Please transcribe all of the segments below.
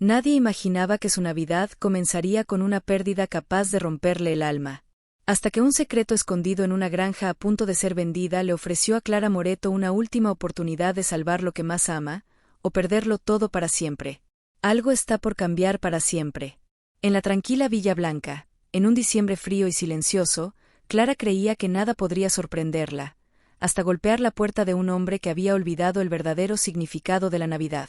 Nadie imaginaba que su Navidad comenzaría con una pérdida capaz de romperle el alma. Hasta que un secreto escondido en una granja a punto de ser vendida le ofreció a Clara Moreto una última oportunidad de salvar lo que más ama, o perderlo todo para siempre. Algo está por cambiar para siempre. En la tranquila Villa Blanca, en un diciembre frío y silencioso, Clara creía que nada podría sorprenderla, hasta golpear la puerta de un hombre que había olvidado el verdadero significado de la Navidad.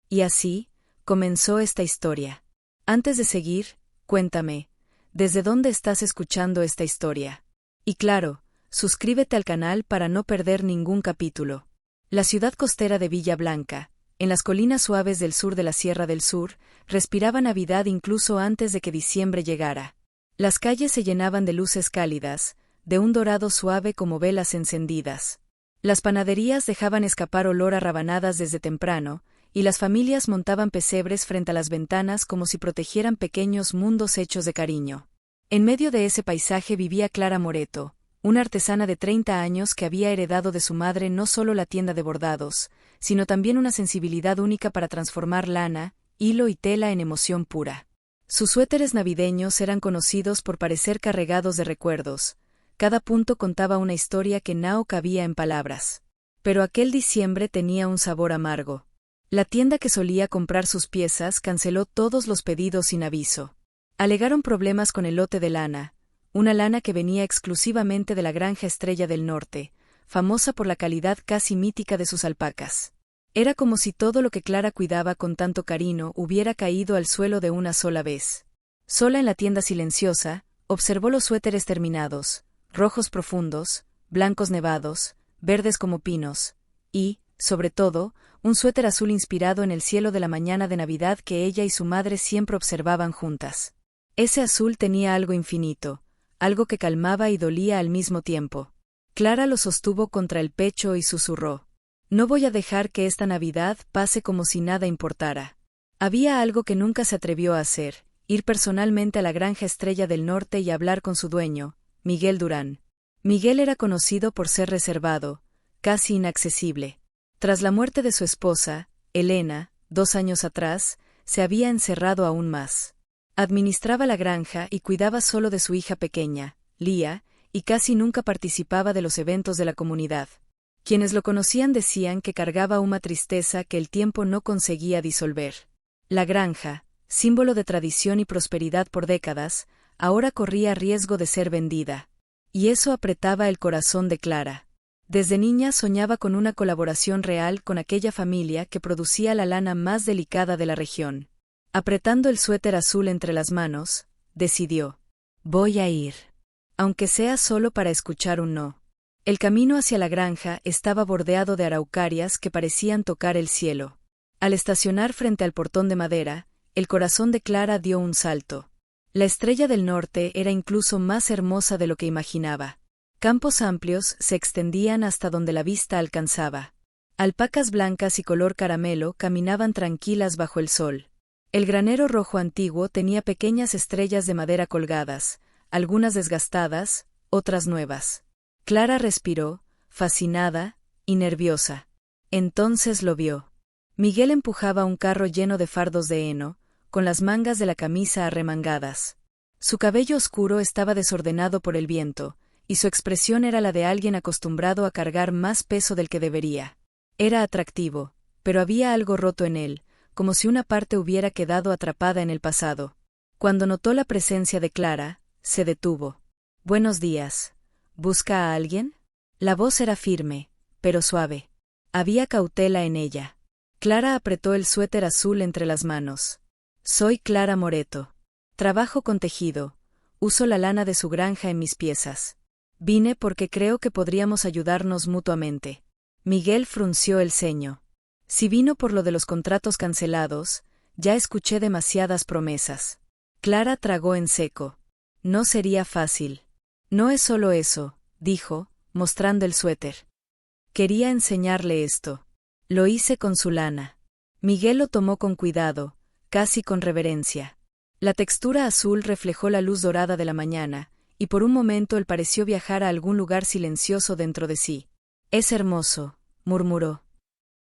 Y así comenzó esta historia. Antes de seguir, cuéntame, ¿desde dónde estás escuchando esta historia? Y claro, suscríbete al canal para no perder ningún capítulo. La ciudad costera de Villa Blanca, en las colinas suaves del sur de la Sierra del Sur, respiraba Navidad incluso antes de que diciembre llegara. Las calles se llenaban de luces cálidas, de un dorado suave como velas encendidas. Las panaderías dejaban escapar olor a rabanadas desde temprano, y las familias montaban pesebres frente a las ventanas como si protegieran pequeños mundos hechos de cariño. En medio de ese paisaje vivía Clara Moreto, una artesana de 30 años que había heredado de su madre no solo la tienda de bordados, sino también una sensibilidad única para transformar lana, hilo y tela en emoción pura. Sus suéteres navideños eran conocidos por parecer cargados de recuerdos. Cada punto contaba una historia que no cabía en palabras. Pero aquel diciembre tenía un sabor amargo. La tienda que solía comprar sus piezas canceló todos los pedidos sin aviso. Alegaron problemas con el lote de lana, una lana que venía exclusivamente de la granja Estrella del Norte, famosa por la calidad casi mítica de sus alpacas. Era como si todo lo que Clara cuidaba con tanto cariño hubiera caído al suelo de una sola vez. Sola en la tienda silenciosa, observó los suéteres terminados, rojos profundos, blancos nevados, verdes como pinos, y, sobre todo, un suéter azul inspirado en el cielo de la mañana de Navidad que ella y su madre siempre observaban juntas. Ese azul tenía algo infinito, algo que calmaba y dolía al mismo tiempo. Clara lo sostuvo contra el pecho y susurró: «No voy a dejar que esta Navidad pase como si nada importara». Había algo que nunca se atrevió a hacer: ir personalmente a la granja Estrella del Norte y hablar con su dueño, Miguel Durán. Miguel era conocido por ser reservado, casi inaccesible. Tras la muerte de su esposa, Elena, 2 años atrás, se había encerrado aún más. Administraba la granja y cuidaba solo de su hija pequeña, Lía, y casi nunca participaba de los eventos de la comunidad. Quienes lo conocían decían que cargaba una tristeza que el tiempo no conseguía disolver. La granja, símbolo de tradición y prosperidad por décadas, ahora corría riesgo de ser vendida. Y eso apretaba el corazón de Clara. Desde niña soñaba con una colaboración real con aquella familia que producía la lana más delicada de la región. Apretando el suéter azul entre las manos, decidió: «Voy a ir. Aunque sea solo para escuchar un no». El camino hacia la granja estaba bordeado de araucarias que parecían tocar el cielo. Al estacionar frente al portón de madera, el corazón de Clara dio un salto. La Estrella del Norte era incluso más hermosa de lo que imaginaba. Campos amplios se extendían hasta donde la vista alcanzaba. Alpacas blancas y color caramelo caminaban tranquilas bajo el sol. El granero rojo antiguo tenía pequeñas estrellas de madera colgadas, algunas desgastadas, otras nuevas. Clara respiró, fascinada y nerviosa. Entonces lo vio. Miguel empujaba un carro lleno de fardos de heno, con las mangas de la camisa arremangadas. Su cabello oscuro estaba desordenado por el viento, y su expresión era la de alguien acostumbrado a cargar más peso del que debería. Era atractivo, pero había algo roto en él, como si una parte hubiera quedado atrapada en el pasado. Cuando notó la presencia de Clara, se detuvo. «Buenos días. ¿Busca a alguien?». La voz era firme, pero suave. Había cautela en ella. Clara apretó el suéter azul entre las manos. «Soy Clara Moreto. Trabajo con tejido. Uso la lana de su granja en mis piezas. Vine porque creo que podríamos ayudarnos mutuamente». Miguel frunció el ceño. Si vino por lo de los contratos cancelados, ya escuché demasiadas promesas. Clara tragó en seco. No sería fácil. «No es solo eso», dijo, mostrando el suéter. «Quería enseñarle esto. Lo hice con su lana». Miguel lo tomó con cuidado, casi con reverencia. La textura azul reflejó la luz dorada de la mañana, y por un momento él pareció viajar a algún lugar silencioso dentro de sí. «Es hermoso», murmuró.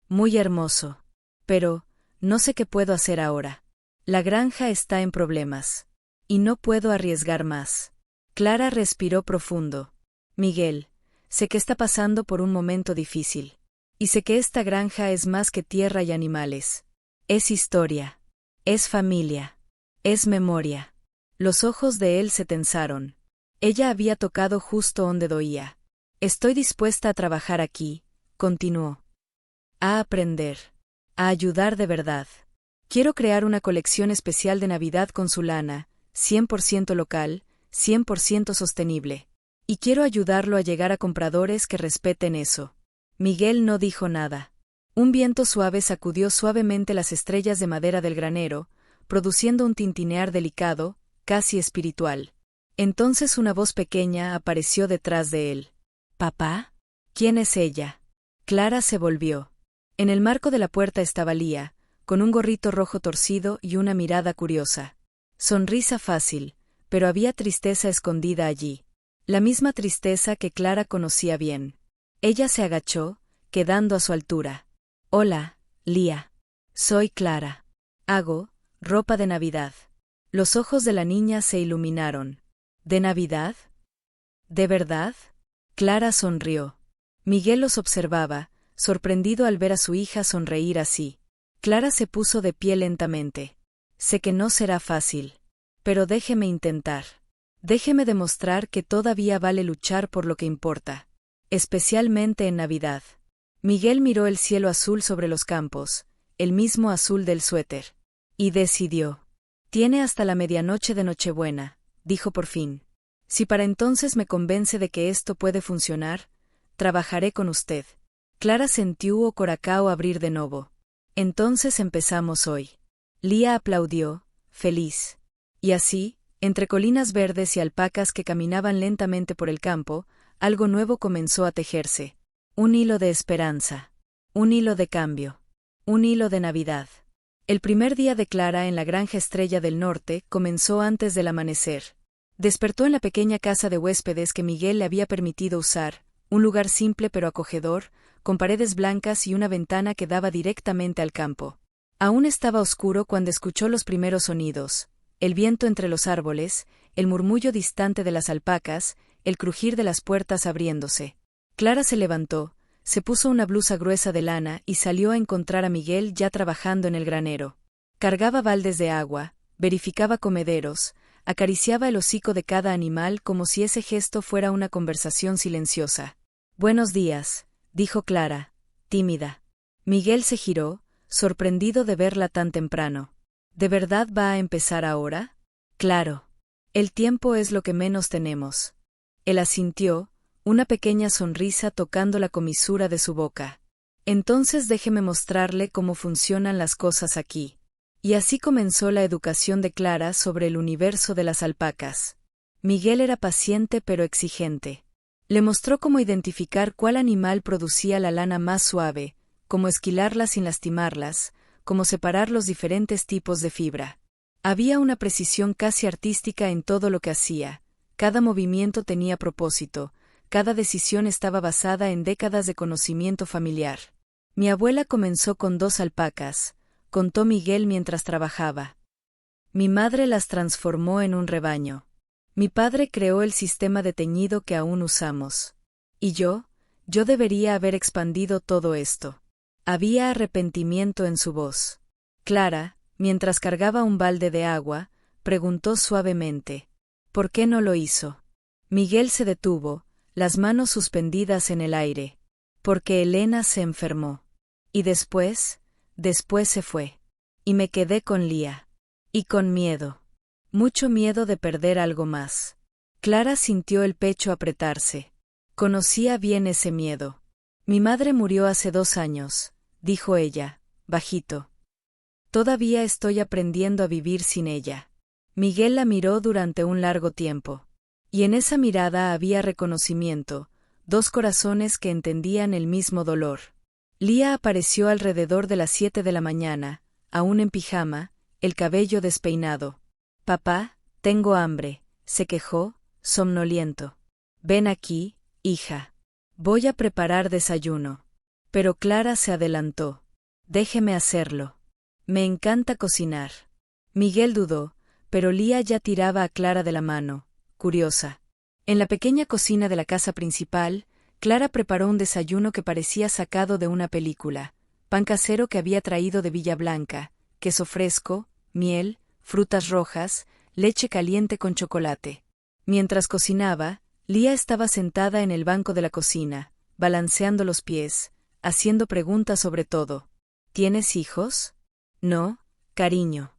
«Muy hermoso. Pero, no sé qué puedo hacer ahora». La granja está en problemas. Y no puedo arriesgar más. Clara respiró profundo. Miguel, sé que está pasando por un momento difícil. Y sé que esta granja es más que tierra y animales. Es historia. Es familia. Es memoria. Los ojos de él se tensaron. Ella había tocado justo donde doía. Estoy dispuesta a trabajar aquí, continuó. A aprender. A ayudar de verdad. Quiero crear una colección especial de Navidad con su lana, 100% local, 100% sostenible. Y quiero ayudarlo a llegar a compradores que respeten eso. Miguel no dijo nada. Un viento suave sacudió suavemente las estrellas de madera del granero, produciendo un tintinear delicado, casi espiritual. Entonces una voz pequeña apareció detrás de él. ¿Papá? ¿Quién es ella? Clara se volvió. En el marco de la puerta estaba Lía, con un gorrito rojo torcido y una mirada curiosa. Sonrisa fácil, pero había tristeza escondida allí. La misma tristeza que Clara conocía bien. Ella se agachó, quedando a su altura. Hola, Lía. Soy Clara. Hago ropa de Navidad. Los ojos de la niña se iluminaron. ¿De Navidad? ¿De verdad? Clara sonrió. Miguel los observaba, sorprendido al ver a su hija sonreír así. Clara se puso de pie lentamente. Sé que no será fácil. Pero déjeme intentar. Déjeme demostrar que todavía vale luchar por lo que importa. Especialmente en Navidad. Miguel miró el cielo azul sobre los campos, el mismo azul del suéter. Y decidió. Tiene hasta la medianoche de Nochebuena, dijo por fin. Si para entonces me convence de que esto puede funcionar, trabajaré con usted. Clara sintió Coracao abrir de nuevo. Entonces empezamos hoy. Lía aplaudió, feliz. Y así, entre colinas verdes y alpacas que caminaban lentamente por el campo, algo nuevo comenzó a tejerse. Un hilo de esperanza. Un hilo de cambio. Un hilo de Navidad. El primer día de Clara en la granja Estrella del Norte comenzó antes del amanecer. Despertó en la pequeña casa de huéspedes que Miguel le había permitido usar, un lugar simple pero acogedor, con paredes blancas y una ventana que daba directamente al campo. Aún estaba oscuro cuando escuchó los primeros sonidos, el viento entre los árboles, el murmullo distante de las alpacas, el crujir de las puertas abriéndose. Clara se levantó, se puso una blusa gruesa de lana y salió a encontrar a Miguel ya trabajando en el granero. Cargaba baldes de agua, verificaba comederos, acariciaba el hocico de cada animal como si ese gesto fuera una conversación silenciosa. «Buenos días», dijo Clara, tímida. Miguel se giró, sorprendido de verla tan temprano. ¿De verdad va a empezar ahora? Claro. El tiempo es lo que menos tenemos. Él asintió, una pequeña sonrisa tocando la comisura de su boca. Entonces déjeme mostrarle cómo funcionan las cosas aquí. Y así comenzó la educación de Clara sobre el universo de las alpacas. Miguel era paciente pero exigente. Le mostró cómo identificar cuál animal producía la lana más suave, cómo esquilarlas sin lastimarlas, cómo separar los diferentes tipos de fibra. Había una precisión casi artística en todo lo que hacía. Cada movimiento tenía propósito, cada decisión estaba basada en décadas de conocimiento familiar. Mi abuela comenzó con 2 alpacas, contó Miguel mientras trabajaba. Mi madre las transformó en un rebaño. Mi padre creó el sistema de teñido que aún usamos. Y yo debería haber expandido todo esto. Había arrepentimiento en su voz. Clara, mientras cargaba un balde de agua, preguntó suavemente. ¿Por qué no lo hizo? Miguel se detuvo, las manos suspendidas en el aire. Porque Elena se enfermó. Y después se fue. Y me quedé con Lía. Y con miedo. Mucho miedo de perder algo más. Clara sintió el pecho apretarse. Conocía bien ese miedo. Mi madre murió hace 2 años, dijo ella, bajito. Todavía estoy aprendiendo a vivir sin ella. Miguel la miró durante un largo tiempo. Y en esa mirada había reconocimiento, 2 corazones que entendían el mismo dolor. Lía apareció alrededor de las 7 de la mañana, aún en pijama, el cabello despeinado. Papá, tengo hambre, se quejó, somnoliento. Ven aquí, hija. Voy a preparar desayuno. Pero Clara se adelantó. Déjeme hacerlo. Me encanta cocinar. Miguel dudó, pero Lía ya tiraba a Clara de la mano, curiosa. En la pequeña cocina de la casa principal, Clara preparó un desayuno que parecía sacado de una película: pan casero que había traído de Villa Blanca, queso fresco, miel, frutas rojas, leche caliente con chocolate. Mientras cocinaba, Lía estaba sentada en el banco de la cocina, balanceando los pies, haciendo preguntas sobre todo. ¿Tienes hijos? No, cariño.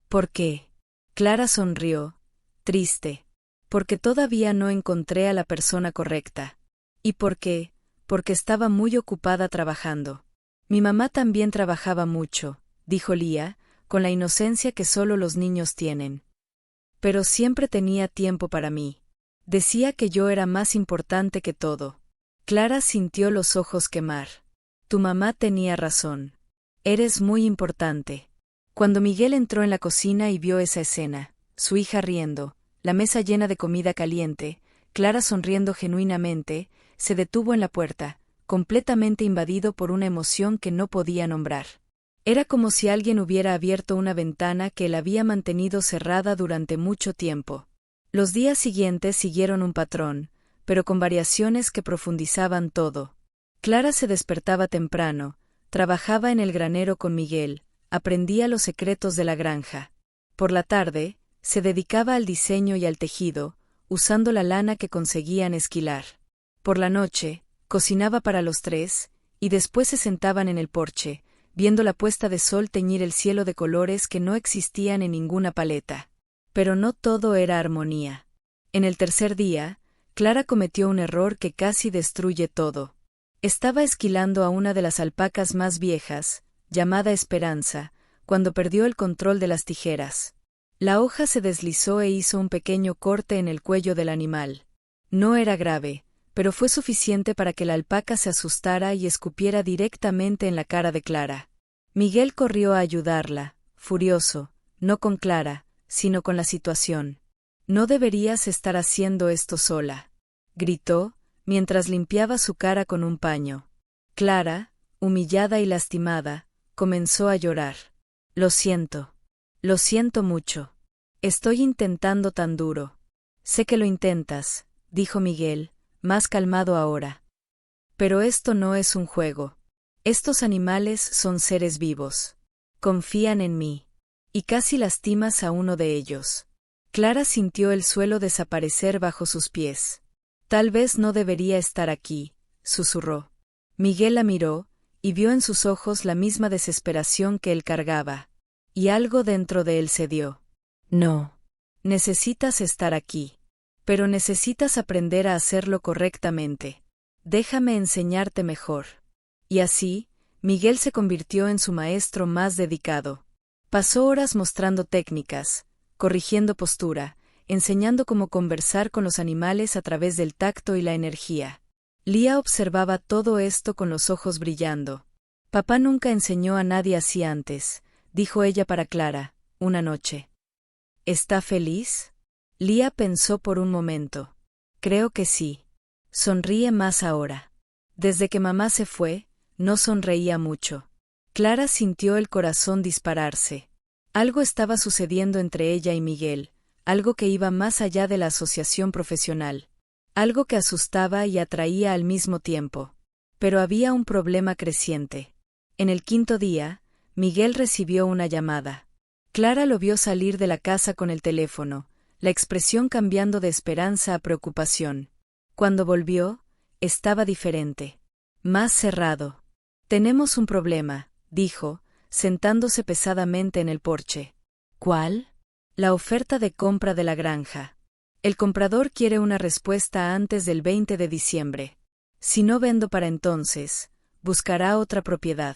¿Por qué? Clara sonrió, triste. Porque todavía no encontré a la persona correcta. ¿Y por qué? Porque estaba muy ocupada trabajando. Mi mamá también trabajaba mucho, dijo Lía, con la inocencia que solo los niños tienen. Pero siempre tenía tiempo para mí. Decía que yo era más importante que todo. Clara sintió los ojos quemar. Tu mamá tenía razón. Eres muy importante. Cuando Miguel entró en la cocina y vio esa escena, su hija riendo, la mesa llena de comida caliente, Clara sonriendo genuinamente, se detuvo en la puerta, completamente invadido por una emoción que no podía nombrar. Era como si alguien hubiera abierto una ventana que él había mantenido cerrada durante mucho tiempo. Los días siguientes siguieron un patrón, pero con variaciones que profundizaban todo. Clara se despertaba temprano, trabajaba en el granero con Miguel, aprendía los secretos de la granja. Por la tarde, se dedicaba al diseño y al tejido, usando la lana que conseguían esquilar. Por la noche, cocinaba para los tres, y después se sentaban en el porche, viendo la puesta de sol teñir el cielo de colores que no existían en ninguna paleta. Pero no todo era armonía. En el tercer día, Clara cometió un error que casi destruye todo. Estaba esquilando a una de las alpacas más viejas, llamada Esperanza, cuando perdió el control de las tijeras. La hoja se deslizó e hizo un pequeño corte en el cuello del animal. No era grave, pero fue suficiente para que la alpaca se asustara y escupiera directamente en la cara de Clara. Miguel corrió a ayudarla, furioso, no con Clara, sino con la situación. No deberías estar haciendo esto sola, gritó, mientras limpiaba su cara con un paño. Clara, humillada y lastimada, comenzó a llorar. Lo siento mucho. Estoy intentando tan duro. Sé que lo intentas, dijo Miguel, más calmado ahora. Pero esto no es un juego. Estos animales son seres vivos. Confían en mí. Y casi lastimas a uno de ellos. Clara sintió el suelo desaparecer bajo sus pies. Tal vez no debería estar aquí, susurró. Miguel la miró, y vio en sus ojos la misma desesperación que él cargaba. Y algo dentro de él cedió. No. Necesitas estar aquí. Pero necesitas aprender a hacerlo correctamente. Déjame enseñarte mejor. Y así, Miguel se convirtió en su maestro más dedicado. Pasó horas mostrando técnicas, corrigiendo postura, enseñando cómo conversar con los animales a través del tacto y la energía. Lía observaba todo esto con los ojos brillando. Papá nunca enseñó a nadie así antes, dijo ella para Clara, una noche. ¿Está feliz? Lía pensó por un momento. Creo que sí. Sonríe más ahora. Desde que mamá se fue, no sonreía mucho. Clara sintió el corazón dispararse. Algo estaba sucediendo entre ella y Miguel, algo que iba más allá de la asociación profesional. Algo que asustaba y atraía al mismo tiempo. Pero había un problema creciente. En el quinto día, Miguel recibió una llamada. Clara lo vio salir de la casa con el teléfono, la expresión cambiando de esperanza a preocupación. Cuando volvió, estaba diferente. Más cerrado. Tenemos un problema, dijo, sentándose pesadamente en el porche. ¿Cuál? La oferta de compra de la granja. El comprador quiere una respuesta antes del 20 de diciembre. Si no vendo para entonces, buscará otra propiedad.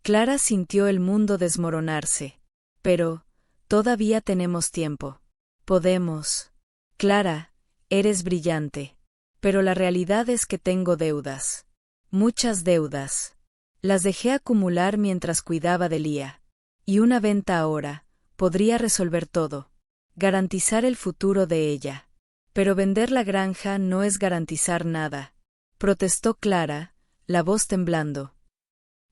Clara sintió el mundo desmoronarse. Pero, todavía tenemos tiempo. Podemos. Clara, eres brillante. Pero la realidad es que tengo deudas. Muchas deudas. Las dejé acumular mientras cuidaba de Lía. Y una venta ahora podría resolver todo. Garantizar el futuro de ella. Pero vender la granja no es garantizar nada. Protestó Clara, la voz temblando.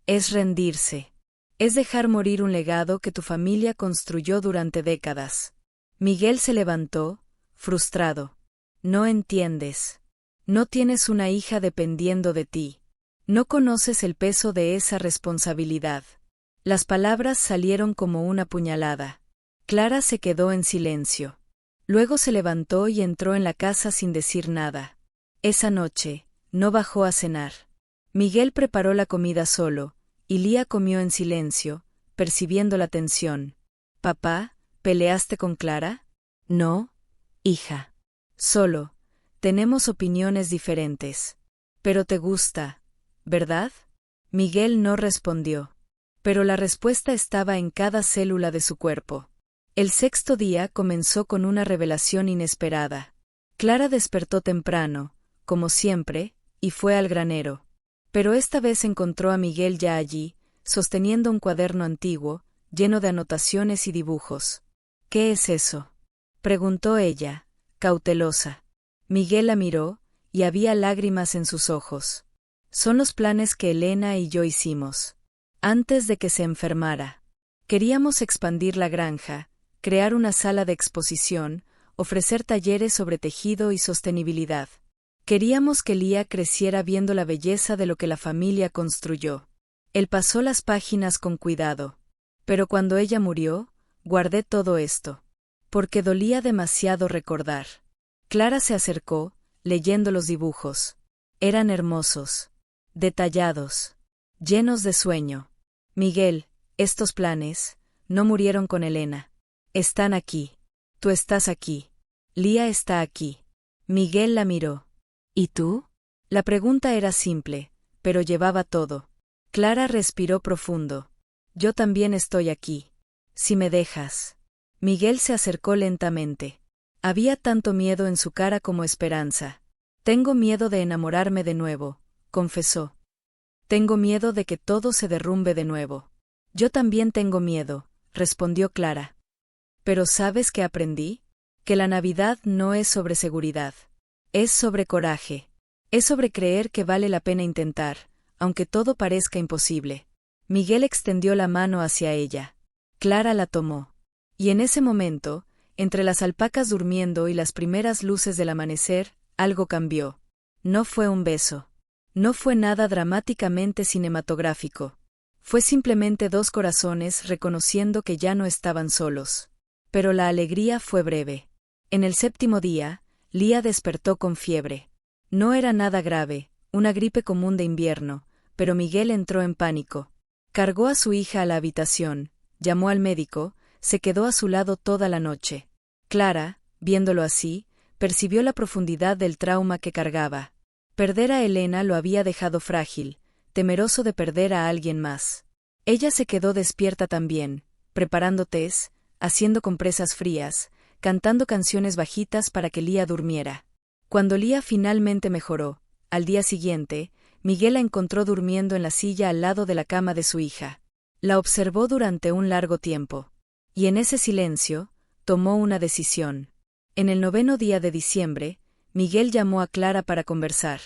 Es rendirse. Es dejar morir un legado que tu familia construyó durante décadas. Miguel se levantó, frustrado. No entiendes. No tienes una hija dependiendo de ti. No conoces el peso de esa responsabilidad. Las palabras salieron como una puñalada. Clara se quedó en silencio. Luego se levantó y entró en la casa sin decir nada. Esa noche, no bajó a cenar. Miguel preparó la comida solo, y Lía comió en silencio, percibiendo la tensión. «Papá, ¿peleaste con Clara?» «No, hija. Solo, tenemos opiniones diferentes. Pero te gusta, ¿verdad?» Miguel no respondió. Pero la respuesta estaba en cada célula de su cuerpo. El sexto día comenzó con una revelación inesperada. Clara despertó temprano, como siempre, y fue al granero. Pero esta vez encontró a Miguel ya allí, sosteniendo un cuaderno antiguo, lleno de anotaciones y dibujos. «¿Qué es eso?», preguntó ella, cautelosa. Miguel la miró, y había lágrimas en sus ojos. «Son los planes que Elena y yo hicimos. Antes de que se enfermara. Queríamos expandir la granja, crear una sala de exposición, ofrecer talleres sobre tejido y sostenibilidad. Queríamos que Lía creciera viendo la belleza de lo que la familia construyó». Él pasó las páginas con cuidado. «Pero cuando ella murió, guardé todo esto. Porque dolía demasiado recordar». Clara se acercó, leyendo los dibujos. Eran hermosos, detallados, llenos de sueño. «Miguel, estos planes no murieron con Elena. Están aquí. Tú estás aquí. Lía está aquí». Miguel la miró. «¿Y tú?». La pregunta era simple, pero llevaba todo. Clara respiró profundo. «Yo también estoy aquí. Si me dejas». Miguel se acercó lentamente. Había tanto miedo en su cara como esperanza. «Tengo miedo de enamorarme de nuevo», confesó. «Tengo miedo de que todo se derrumbe de nuevo». «Yo también tengo miedo», respondió Clara. «Pero ¿sabes qué aprendí? Que la Navidad no es sobre seguridad. Es sobre coraje. Es sobre creer que vale la pena intentar, aunque todo parezca imposible». Miguel extendió la mano hacia ella. Clara la tomó. Y en ese momento, entre las alpacas durmiendo y las primeras luces del amanecer, algo cambió. No fue un beso. No fue nada dramáticamente cinematográfico. Fue simplemente dos corazones reconociendo que ya no estaban solos. Pero la alegría fue breve. En el séptimo día, Lía despertó con fiebre. No era nada grave, una gripe común de invierno, pero Miguel entró en pánico. Cargó a su hija a la habitación, llamó al médico, se quedó a su lado toda la noche. Clara, viéndolo así, percibió la profundidad del trauma que cargaba. Perder a Elena lo había dejado frágil, temeroso de perder a alguien más. Ella se quedó despierta también, preparando tés, haciendo compresas frías, cantando canciones bajitas para que Lía durmiera. Cuando Lía finalmente mejoró, al día siguiente, Miguel la encontró durmiendo en la silla al lado de la cama de su hija. La observó durante un largo tiempo. Y en ese silencio, tomó una decisión. En el 9º día de diciembre, Miguel llamó a Clara para conversar.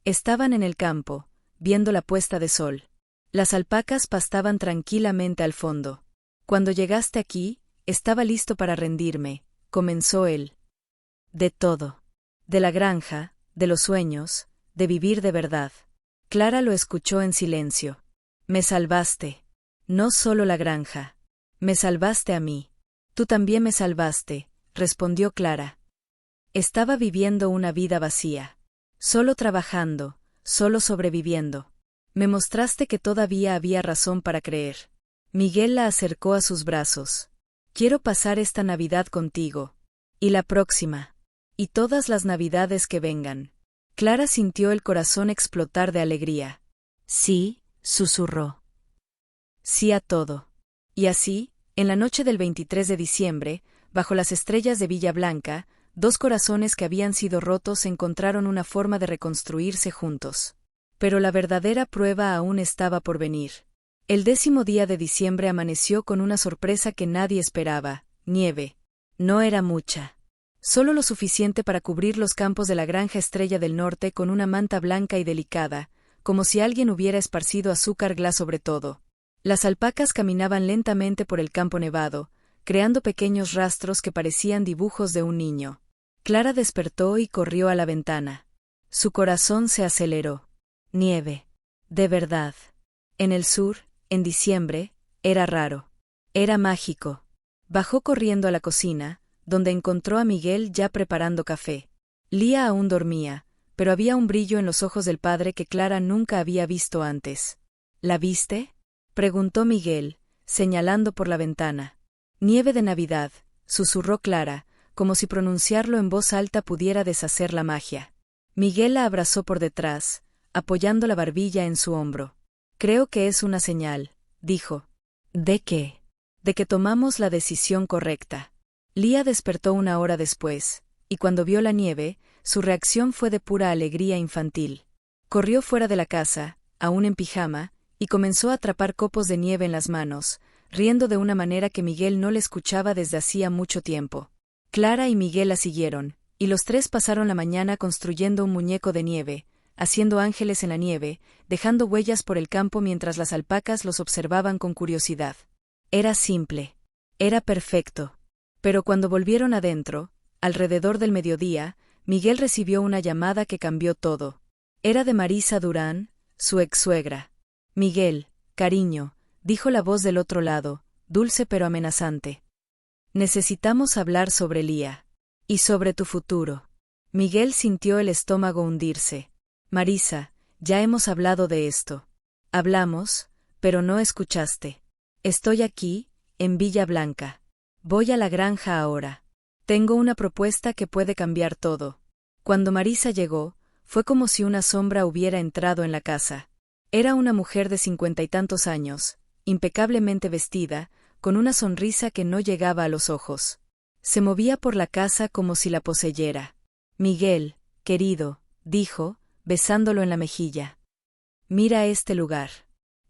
Estaban en el campo, viendo la puesta de sol. Las alpacas pastaban tranquilamente al fondo. «Cuando llegaste aquí, estaba listo para rendirme», comenzó él. «De todo. De la granja, de los sueños, de vivir de verdad». Clara lo escuchó en silencio. «Me salvaste. No solo la granja. Me salvaste a mí». «Tú también me salvaste», respondió Clara. Estaba viviendo una vida vacía. Solo trabajando, solo sobreviviendo. Me mostraste que todavía había razón para creer. Miguel la acercó a sus brazos. «Quiero pasar esta Navidad contigo. Y la próxima. Y todas las Navidades que vengan». Clara sintió el corazón explotar de alegría. «Sí», susurró. «Sí a todo». Y así, en la noche del 23 de diciembre, bajo las estrellas de Villa Blanca, dos corazones que habían sido rotos encontraron una forma de reconstruirse juntos. Pero la verdadera prueba aún estaba por venir. El 10º día de diciembre amaneció con una sorpresa que nadie esperaba: nieve. No era mucha. Solo lo suficiente para cubrir los campos de la granja Estrella del Norte con una manta blanca y delicada, como si alguien hubiera esparcido azúcar glas sobre todo. Las alpacas caminaban lentamente por el campo nevado, creando pequeños rastros que parecían dibujos de un niño. Clara despertó y corrió a la ventana. Su corazón se aceleró. Nieve. De verdad. En el sur, en diciembre, era raro. Era mágico. Bajó corriendo a la cocina, donde encontró a Miguel ya preparando café. Lía aún dormía, pero había un brillo en los ojos del padre que Clara nunca había visto antes. ¿La viste?, preguntó Miguel, señalando por la ventana. Nieve de Navidad, susurró Clara, como si pronunciarlo en voz alta pudiera deshacer la magia. Miguel la abrazó por detrás, apoyando la barbilla en su hombro. Creo que es una señal, dijo. ¿De qué? De que tomamos la decisión correcta. Lía despertó una hora después, y cuando vio la nieve, su reacción fue de pura alegría infantil. Corrió fuera de la casa, aún en pijama, y comenzó a atrapar copos de nieve en las manos, riendo de una manera que Miguel no le escuchaba desde hacía mucho tiempo. Clara y Miguel la siguieron, y los tres pasaron la mañana construyendo un muñeco de nieve, haciendo ángeles en la nieve, dejando huellas por el campo mientras las alpacas los observaban con curiosidad. Era simple. Era perfecto. Pero cuando volvieron adentro, alrededor del mediodía, Miguel recibió una llamada que cambió todo. Era de Marisa Durán, su ex-suegra. Miguel, cariño, dijo la voz del otro lado, dulce pero amenazante. Necesitamos hablar sobre Lía. Y sobre tu futuro. Miguel sintió el estómago hundirse. Marisa, ya hemos hablado de esto. Hablamos, pero no escuchaste. Estoy aquí, en Villa Blanca. Voy a la granja ahora. Tengo una propuesta que puede cambiar todo. Cuando Marisa llegó, fue como si una sombra hubiera entrado en la casa. Era una mujer de 50 y tantos años, impecablemente vestida, con una sonrisa que no llegaba a los ojos. Se movía por la casa como si la poseyera. Miguel, querido, dijo, besándolo en la mejilla. Mira este lugar.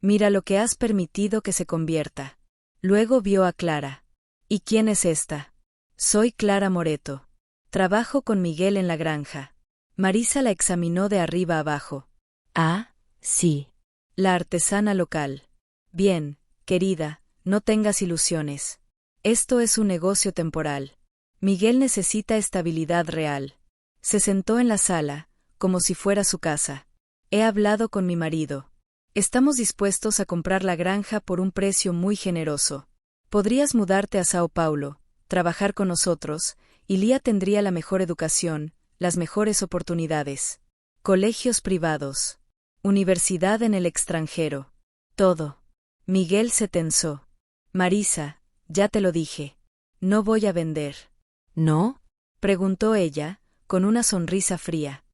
Mira lo que has permitido que se convierta. Luego vio a Clara. ¿Y quién es esta? Soy Clara Moreto. Trabajo con Miguel en la granja. Marisa la examinó de arriba abajo. Ah, sí. La artesana local. Bien, querida, no tengas ilusiones. Esto es un negocio temporal. Miguel necesita estabilidad real. Se sentó en la sala, como si fuera su casa. He hablado con mi marido. Estamos dispuestos a comprar la granja por un precio muy generoso. Podrías mudarte a Sao Paulo, trabajar con nosotros, y Lía tendría la mejor educación, las mejores oportunidades. Colegios privados. Universidad en el extranjero. Todo. Miguel se tensó. Marisa, ya te lo dije. No voy a vender. ¿No?, preguntó ella, con una sonrisa fría.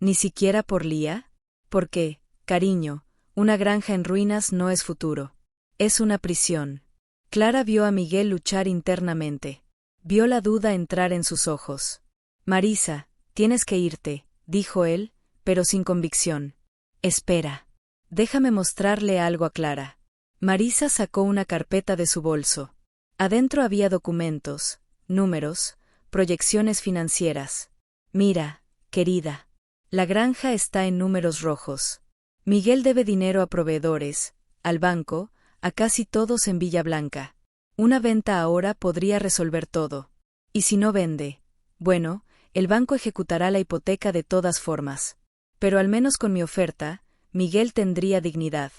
¿Ni siquiera por Lía? Porque, cariño, una granja en ruinas no es futuro. Es una prisión. Clara vio a Miguel luchar internamente. Vio la duda entrar en sus ojos. Marisa, tienes que irte, dijo él, pero sin convicción. Espera. Déjame mostrarle algo a Clara. Marisa sacó una carpeta de su bolso. Adentro había documentos, números, proyecciones financieras. Mira, querida. La granja está en números rojos. Miguel debe dinero a proveedores, al banco, a casi todos en Villa Blanca. Una venta ahora podría resolver todo. Y si no vende, bueno, el banco ejecutará la hipoteca de todas formas. Pero al menos con mi oferta, Miguel tendría dignidad.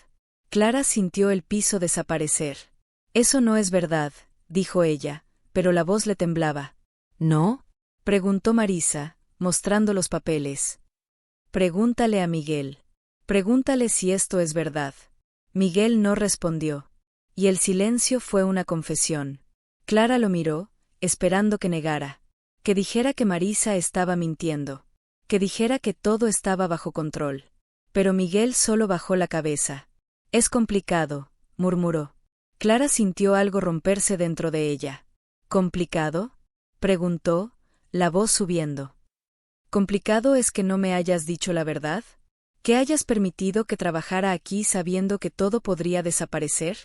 Clara sintió el piso desaparecer. Eso no es verdad, dijo ella, pero la voz le temblaba. ¿No?, preguntó Marisa, mostrando los papeles. Pregúntale a Miguel. Pregúntale si esto es verdad. Miguel no respondió. Y el silencio fue una confesión. Clara lo miró, esperando que negara. Que dijera que Marisa estaba mintiendo. Que dijera que todo estaba bajo control. Pero Miguel solo bajó la cabeza. Es complicado, murmuró. Clara sintió algo romperse dentro de ella. ¿Complicado?, preguntó, la voz subiendo. ¿Complicado es que no me hayas dicho la verdad? ¿Que hayas permitido que trabajara aquí sabiendo que todo podría desaparecer?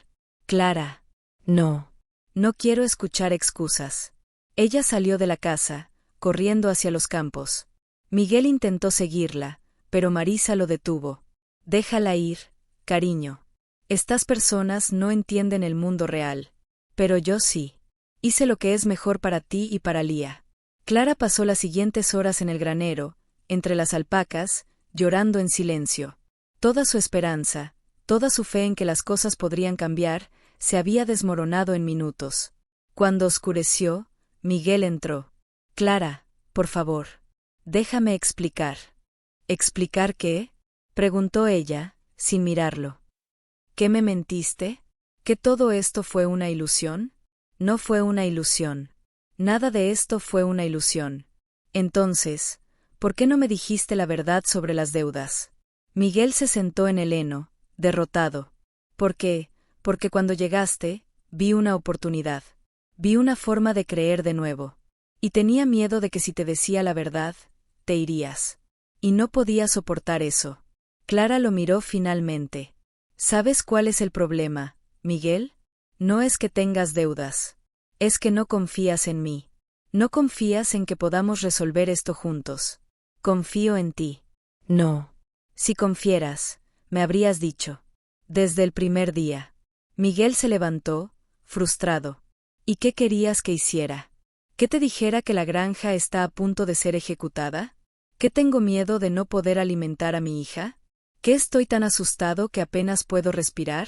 Clara. No. No quiero escuchar excusas. Ella salió de la casa, corriendo hacia los campos. Miguel intentó seguirla, pero Marisa lo detuvo. Déjala ir, cariño. Estas personas no entienden el mundo real. Pero yo sí. Hice lo que es mejor para ti y para Lía. Clara pasó las siguientes horas en el granero, entre las alpacas, llorando en silencio. Toda su esperanza, toda su fe en que las cosas podrían cambiar, se había desmoronado en minutos. Cuando oscureció, Miguel entró. Clara, por favor. Déjame explicar. ¿Explicar qué? Preguntó ella, sin mirarlo. ¿Qué me mentiste? ¿Que todo esto fue una ilusión? No fue una ilusión. Nada de esto fue una ilusión. Entonces, ¿por qué no me dijiste la verdad sobre las deudas? Miguel se sentó en el heno, derrotado. ¿Por qué? Porque cuando llegaste, vi una oportunidad. Vi una forma de creer de nuevo. Y tenía miedo de que si te decía la verdad, te irías. Y no podía soportar eso. Clara lo miró finalmente. ¿Sabes cuál es el problema, Miguel? No es que tengas deudas. Es que no confías en mí. No confías en que podamos resolver esto juntos. Confío en ti. No. Si confieras, me habrías dicho. Desde el primer día. Miguel se levantó, frustrado. ¿Y qué querías que hiciera? ¿Que te dijera que la granja está a punto de ser ejecutada? ¿Que tengo miedo de no poder alimentar a mi hija? ¿Que estoy tan asustado que apenas puedo respirar?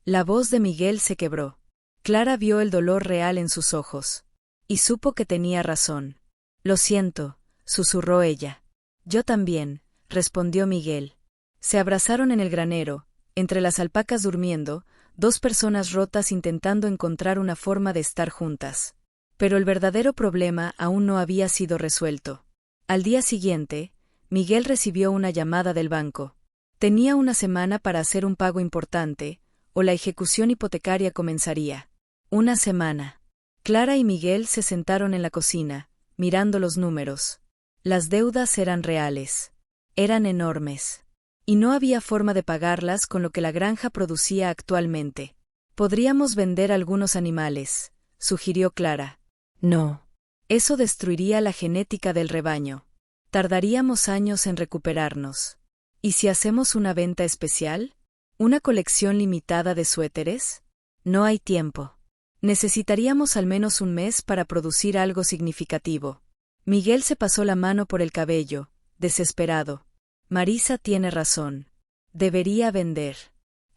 La voz de Miguel se quebró. Clara vio el dolor real en sus ojos. Y supo que tenía razón. Lo siento, susurró ella. Yo también, respondió Miguel. Se abrazaron en el granero, entre las alpacas durmiendo, dos personas rotas intentando encontrar una forma de estar juntas. Pero el verdadero problema aún no había sido resuelto. Al día siguiente, Miguel recibió una llamada del banco. Tenía una semana para hacer un pago importante, o la ejecución hipotecaria comenzaría. Una semana. Clara y Miguel se sentaron en la cocina, mirando los números. Las deudas eran reales. Eran enormes. Y no había forma de pagarlas con lo que la granja producía actualmente. Podríamos vender algunos animales, sugirió Clara. No. Eso destruiría la genética del rebaño. Tardaríamos años en recuperarnos. ¿Y si hacemos una venta especial? ¿Una colección limitada de suéteres? No hay tiempo. Necesitaríamos al menos un mes para producir algo significativo. Miguel se pasó la mano por el cabello, desesperado. Marisa tiene razón. Debería vender.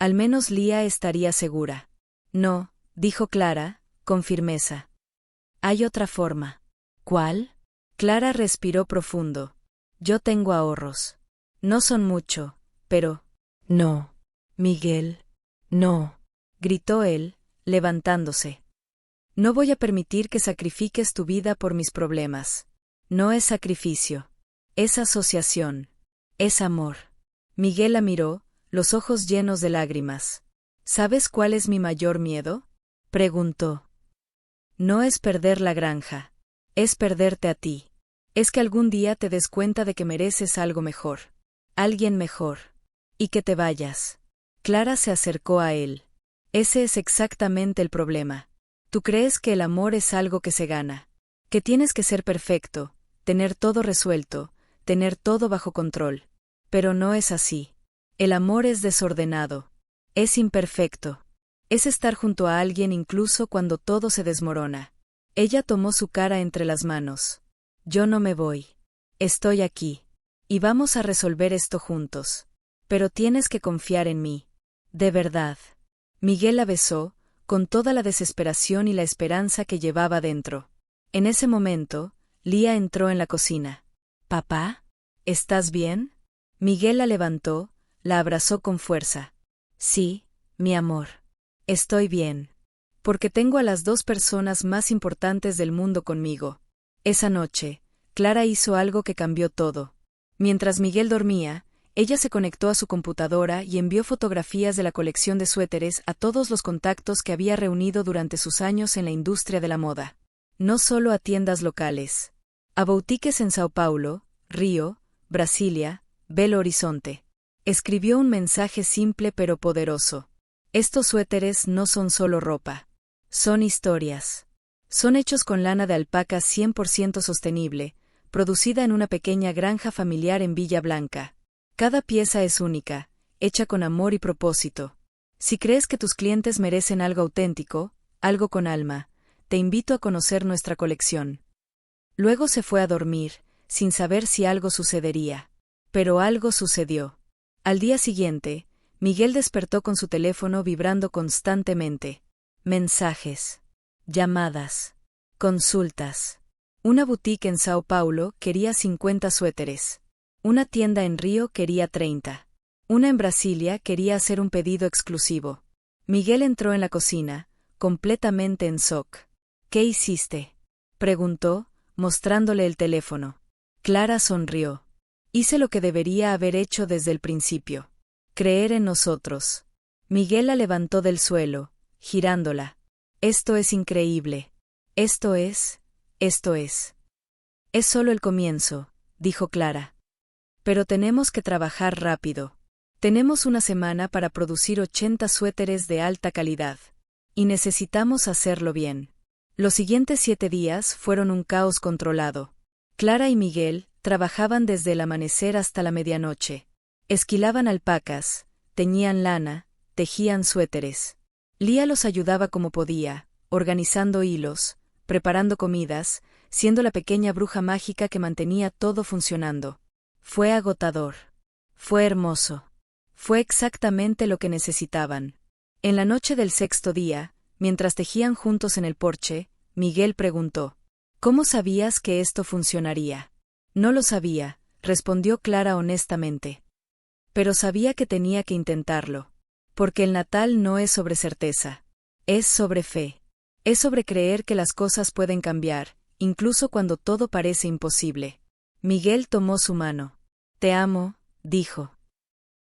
Al menos Lía estaría segura. No, dijo Clara, con firmeza. Hay otra forma. ¿Cuál? Clara respiró profundo. Yo tengo ahorros. No son mucho, pero... No. Miguel. No. Gritó él, levantándose. No voy a permitir que sacrifiques tu vida por mis problemas. No es sacrificio. Es asociación. Es amor. Miguel la miró, los ojos llenos de lágrimas. ¿Sabes cuál es mi mayor miedo? Preguntó. No es perder la granja. Es perderte a ti. Es que algún día te des cuenta de que mereces algo mejor. Alguien mejor. Y que te vayas. Clara se acercó a él. Ese es exactamente el problema. Tú crees que el amor es algo que se gana. Que tienes que ser perfecto, tener todo resuelto, tener todo bajo control. Pero no es así. El amor es desordenado. Es imperfecto. Es estar junto a alguien incluso cuando todo se desmorona. Ella tomó su cara entre las manos. Yo no me voy. Estoy aquí. Y vamos a resolver esto juntos. Pero tienes que confiar en mí. De verdad. Miguel la besó, con toda la desesperación y la esperanza que llevaba dentro. En ese momento, Lía entró en la cocina. «¿Papá? ¿Estás bien?» Miguel la levantó, la abrazó con fuerza. «Sí, mi amor. Estoy bien. Porque tengo a las dos personas más importantes del mundo conmigo». Esa noche, Clara hizo algo que cambió todo. Mientras Miguel dormía, ella se conectó a su computadora y envió fotografías de la colección de suéteres a todos los contactos que había reunido durante sus años en la industria de la moda. No solo a tiendas locales. A boutiques en Sao Paulo, Río, Brasilia, Belo Horizonte. Escribió un mensaje simple pero poderoso. Estos suéteres no son solo ropa. Son historias. Son hechos con lana de alpaca 100% sostenible, producida en una pequeña granja familiar en Villa Blanca. Cada pieza es única, hecha con amor y propósito. Si crees que tus clientes merecen algo auténtico, algo con alma, te invito a conocer nuestra colección. Luego se fue a dormir, sin saber si algo sucedería. Pero algo sucedió. Al día siguiente, Miguel despertó con su teléfono vibrando constantemente. Mensajes, llamadas, consultas. Una boutique en Sao Paulo quería 50 suéteres. Una tienda en Río quería 30. Una en Brasilia quería hacer un pedido exclusivo. Miguel entró en la cocina, completamente en shock. ¿Qué hiciste?, preguntó, mostrándole el teléfono. Clara sonrió. Hice lo que debería haber hecho desde el principio. Creer en nosotros. Miguel la levantó del suelo, girándola. Esto es increíble. Esto es. Es solo el comienzo, dijo Clara. Pero tenemos que trabajar rápido. Tenemos una semana para producir 80 suéteres de alta calidad. Y necesitamos hacerlo bien. Los siguientes 7 días fueron un caos controlado. Clara y Miguel trabajaban desde el amanecer hasta la medianoche. Esquilaban alpacas, teñían lana, tejían suéteres. Lía los ayudaba como podía, organizando hilos, preparando comidas, siendo la pequeña bruja mágica que mantenía todo funcionando. Fue agotador. Fue hermoso. Fue exactamente lo que necesitaban. En la noche del 6º día, mientras tejían juntos en el porche, Miguel preguntó: ¿Cómo sabías que esto funcionaría? No lo sabía, respondió Clara honestamente. Pero sabía que tenía que intentarlo. Porque el Natal no es sobre certeza. Es sobre fe. Es sobre creer que las cosas pueden cambiar, incluso cuando todo parece imposible. Miguel tomó su mano. Te amo, dijo.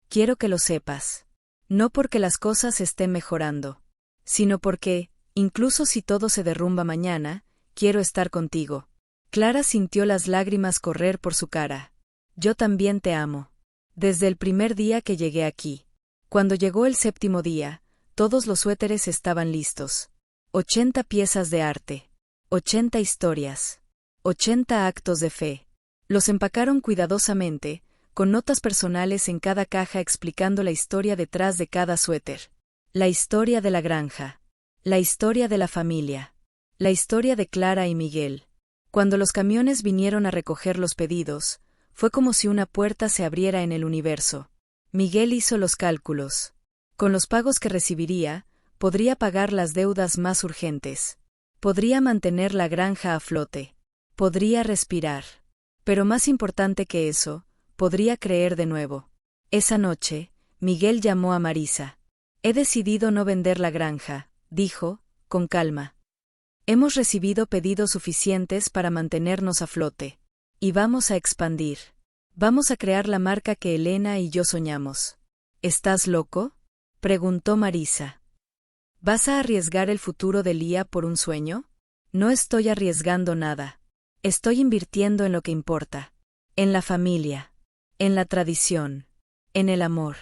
Quiero que lo sepas. No porque las cosas estén mejorando, sino porque, incluso si todo se derrumba mañana, quiero estar contigo. Clara sintió las lágrimas correr por su cara. Yo también te amo. Desde el primer día que llegué aquí. Cuando llegó el 7º día, todos los suéteres estaban listos. 80 piezas de arte. 80 historias. 80 actos de fe. Los empacaron cuidadosamente, con notas personales en cada caja explicando la historia detrás de cada suéter. La historia de la granja. La historia de la familia. La historia de Clara y Miguel. Cuando los camiones vinieron a recoger los pedidos, fue como si una puerta se abriera en el universo. Miguel hizo los cálculos. Con los pagos que recibiría, podría pagar las deudas más urgentes. Podría mantener la granja a flote. Podría respirar. Pero más importante que eso, podría creer de nuevo. Esa noche, Miguel llamó a Marisa. He decidido no vender la granja, dijo, con calma. Hemos recibido pedidos suficientes para mantenernos a flote. Y vamos a expandir. Vamos a crear la marca que Elena y yo soñamos. ¿Estás loco?, preguntó Marisa. ¿Vas a arriesgar el futuro de Lía por un sueño? No estoy arriesgando nada. Estoy invirtiendo en lo que importa. En la familia. En la tradición. En el amor.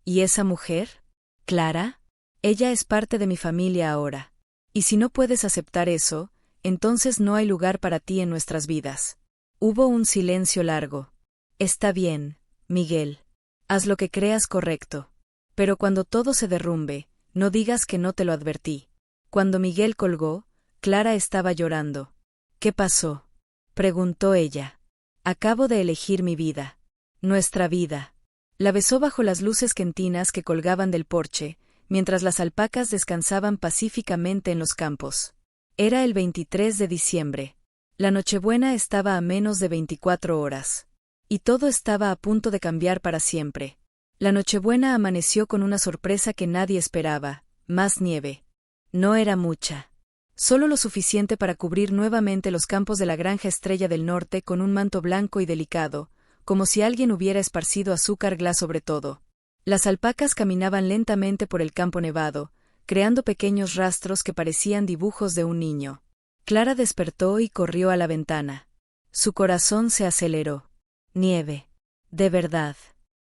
¿Y esa mujer? ¿Clara? Ella es parte de mi familia ahora. Y si no puedes aceptar eso, entonces no hay lugar para ti en nuestras vidas. Hubo un silencio largo. Está bien, Miguel. Haz lo que creas correcto. Pero cuando todo se derrumbe, no digas que no te lo advertí. Cuando Miguel colgó, Clara estaba llorando. ¿Qué pasó?, preguntó ella. Acabo de elegir mi vida. Nuestra vida. La besó bajo las luces quentinas que colgaban del porche, mientras las alpacas descansaban pacíficamente en los campos. Era el 23 de diciembre. La Nochebuena estaba a menos de 24 horas. Y todo estaba a punto de cambiar para siempre. La Nochebuena amaneció con una sorpresa que nadie esperaba: más nieve. No era mucha. Solo lo suficiente para cubrir nuevamente los campos de la granja Estrella del Norte con un manto blanco y delicado, como si alguien hubiera esparcido azúcar glas sobre todo. Las alpacas caminaban lentamente por el campo nevado, creando pequeños rastros que parecían dibujos de un niño. Clara despertó y corrió a la ventana. Su corazón se aceleró. Nieve. De verdad.